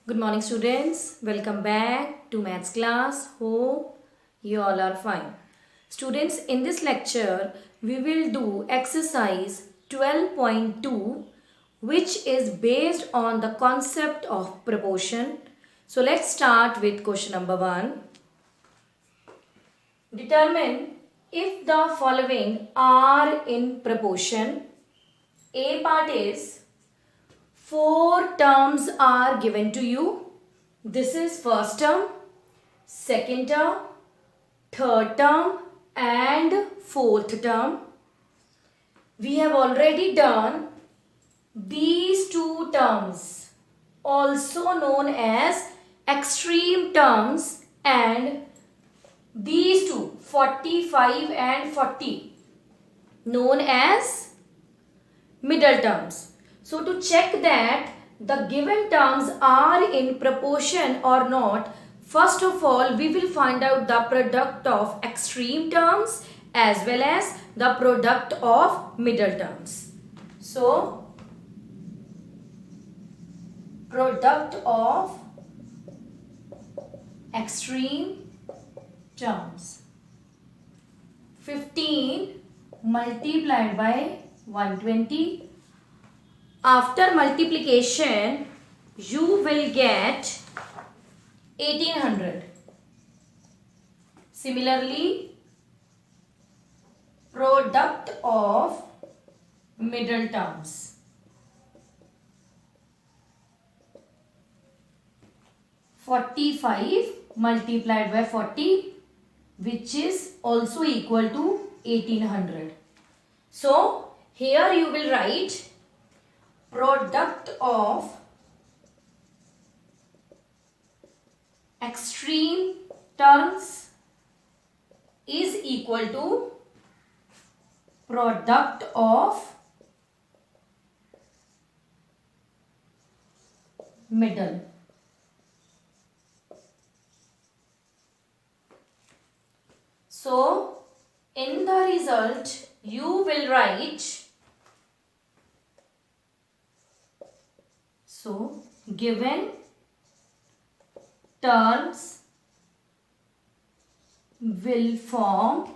Good morning students. Welcome back to maths class. Hope you all are fine. Students, in this lecture we will do exercise 12.2 which is based on the concept of proportion. So let's start with question number 1. Determine if the following are in proportion. A part is 4 terms are given to you. This is first term, second term, third term and fourth term. We have already done these two terms, also known as extreme terms, and these two 45 and 40 known as middle terms. So to check that the given terms are in proportion or not, first of all we will find out the product of extreme terms as well as the product of middle terms. So product of extreme terms, 15 multiplied by 120. After multiplication, you will get 1800. Similarly, product of middle terms, 45 multiplied by 40, which is also equal to 1800. So, here you will write product of extreme terms is equal to product of middle. So, in the result, you will write, so given terms will form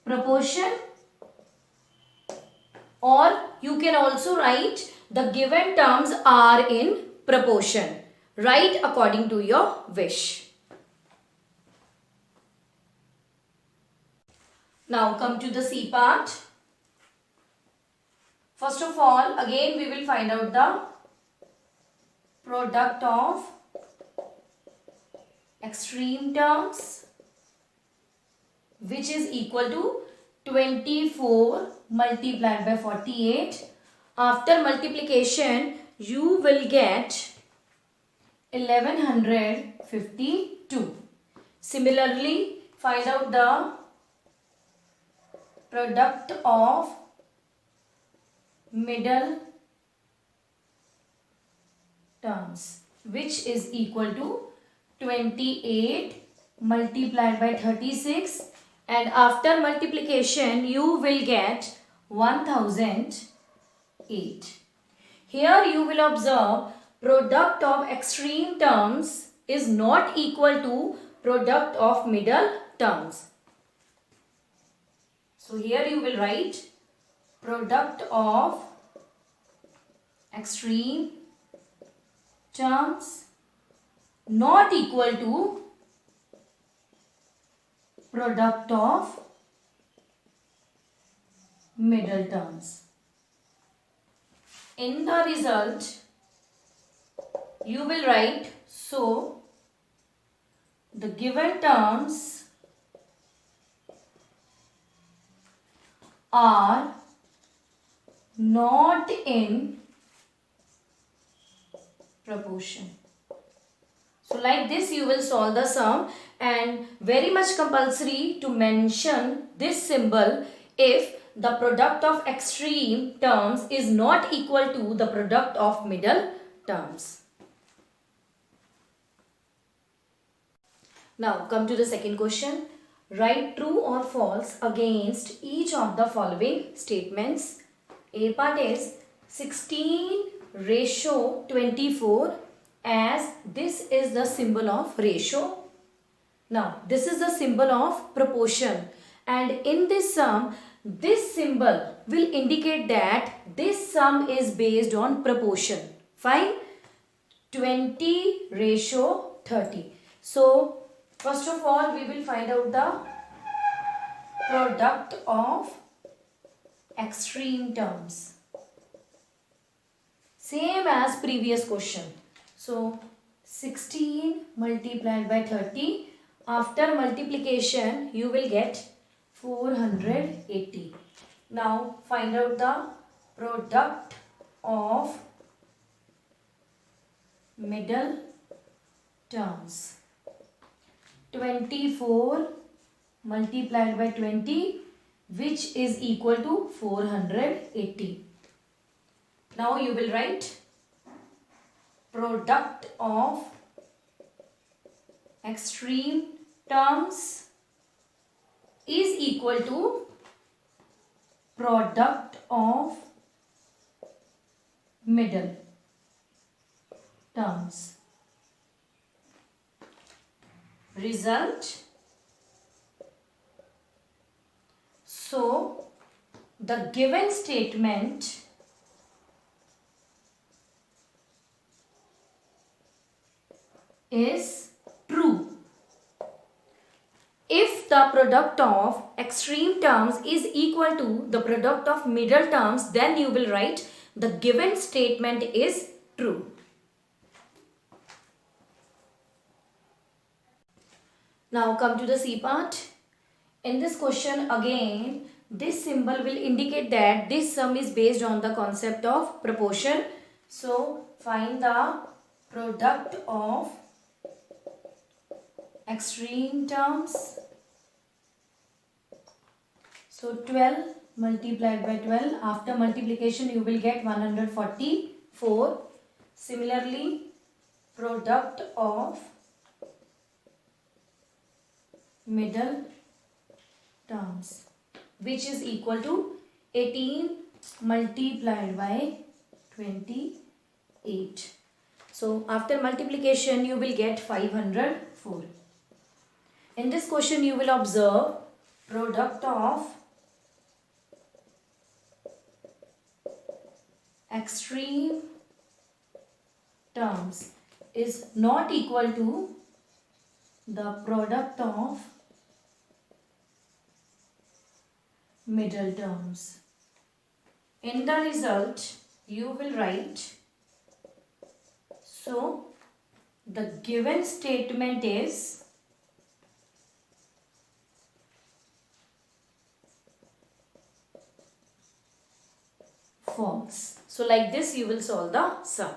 proportion, or you can also write the given terms are in proportion. Write according to your wish. Now come to the C part. First of all, again we will find out the product of extreme terms, which is equal to 24 multiplied by 48. After multiplication, you will get 1152. Similarly, find out the product of middle terms, which is equal to 28 multiplied by 36, and after multiplication you will get 1008. Here you will observe product of extreme terms is not equal to product of middle terms. So here you will write product of extreme terms not equal to product of middle terms. In the result, you will write, so the given terms are not in proportion. So like this you will solve the sum, and very much compulsory to mention this symbol if the product of extreme terms is not equal to the product of middle terms. Now come to the second question. Write true or false against each of the following statements. A part is 16 ratio 24 as this is the symbol of ratio. Now, this is the symbol of proportion, and in this sum, this symbol will indicate that this sum is based on proportion. Fine? 20 ratio 30. So, first of all, we will find out the product of extreme terms. Same as previous question. So, 16 multiplied by 30. After multiplication, you will get 480. Now, find out the product of middle terms. 24 multiplied by 20, which is equal to 480. Now you will write product of extreme terms is equal to product of middle terms. Result. So, the given statement is true if the product of extreme terms is equal to the product of middle terms, then you will write the given statement is true. Now come to the C part. In this question again, this symbol will indicate that this sum is based on the concept of proportion. So find the product of extreme terms. So 12 multiplied by 12, after multiplication you will get 144. Similarly, product of middle terms, which is equal to 18 multiplied by 28. So after multiplication you will get 504. In this question you will observe product of extreme terms is not equal to the product of middle terms. In the result you will write, so the given statement is false. So like this you will solve the sum.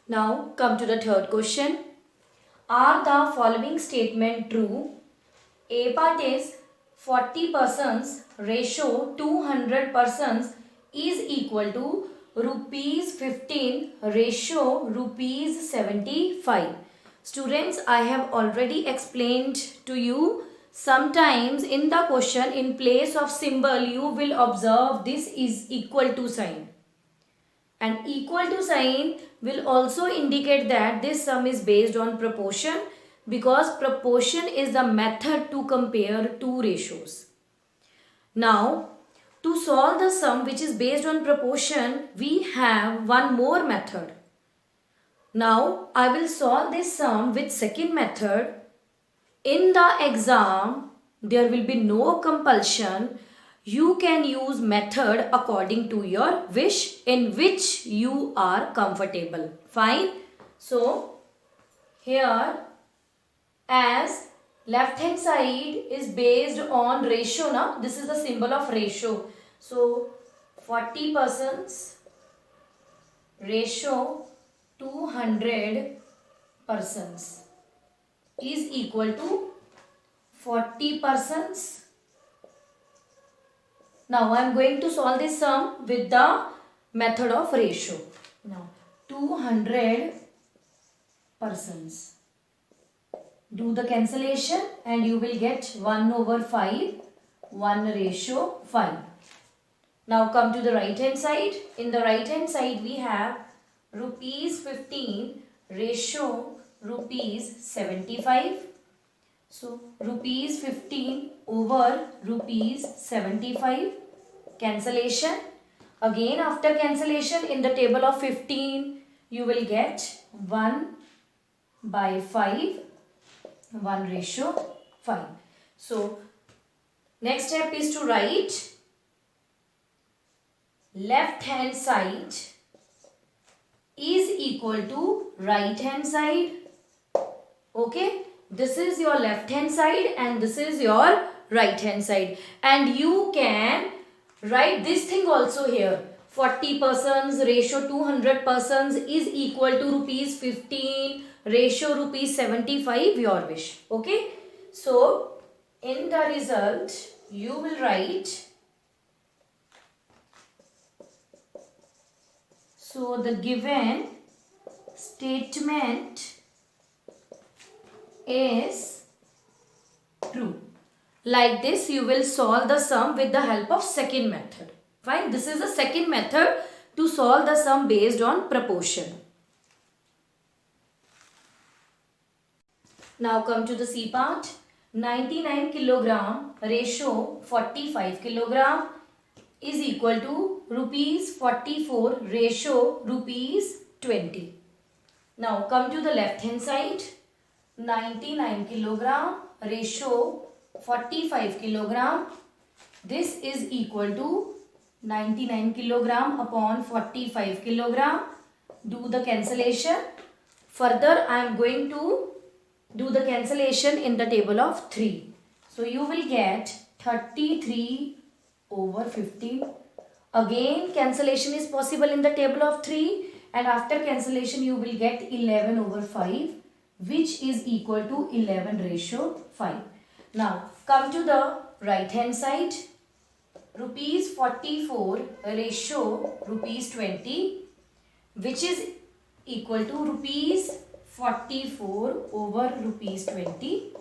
Now come to the third question. Are the following statement true? A part is 40 persons ratio 200 persons is equal to rupees 15 ratio rupees 75. Students, I have already explained to you. Sometimes in the question, in place of symbol, you will observe this is equal to sign. And equal to sign will also indicate that this sum is based on proportion, because proportion is the method to compare two ratios. Now, to solve the sum which is based on proportion, we have one more method. Now, I will solve this sum with second method. In the exam, there will be no compulsion. You can use method according to your wish, in which you are comfortable. Fine. So, here as left hand side is based on ratio. Now, this is the symbol of ratio. So, 40 persons ratio 200 persons is equal to 40 persons. Now I am going to solve this sum with the method of ratio. Now 200 persons. Do the cancellation and you will get 1/5, 1 ratio 5. Now come to the right hand side. In the right hand side we have rupees 15 ratio rupees 75. So rupees 15 over rupees 75. Cancellation. Again after cancellation, in the table of 15 you will get 1 by 5, 1 ratio 5. So next step is to write left hand side is equal to right hand side. Okay, this is your left hand side and this is your right hand side, and you can write this thing also here. 40 persons ratio 200 persons is equal to rupees 15 ratio rupees 75, your wish. Okay, so in the result you will write, so the given statement is true. Like this you will solve the sum with the help of second method. Fine, this is the second method to solve the sum based on proportion. Now come to the C part. 99 kilogram ratio 45 kilogram is equal to rupees 44 ratio rupees 20. Now come to the left hand side. 99 kilogram ratio 45 kilogram. This is equal to 99 kilogram upon 45 kilogram. Do the cancellation. Further I am going to do the cancellation in the table of 3. So you will get 33 over 15. Again cancellation is possible in the table of 3, and after cancellation you will get 11 over 5, which is equal to 11 ratio 5. Now come to the right hand side. Rupees 44 ratio rupees 20, which is equal to rupees 44 over rupees 20.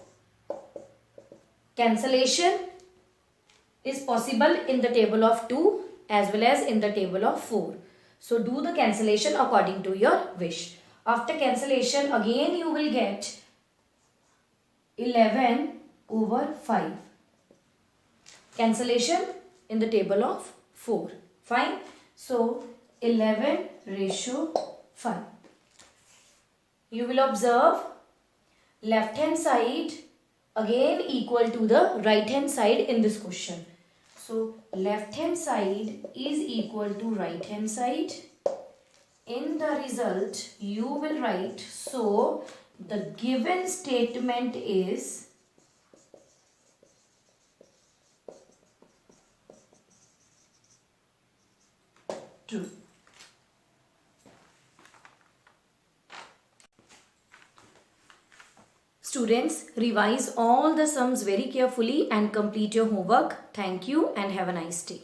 Cancellation is possible in the table of 2 as well as in the table of 4. So do the cancellation according to your wish. After cancellation again you will get 11 over 5. Cancellation in the table of 4. Fine. So 11 ratio 5. You will observe left hand side again equal to the right hand side in this question. So left hand side is equal to right hand side. In the result you will write, so the given statement is true. Students, revise all the sums very carefully and complete your homework. Thank you and have a nice day.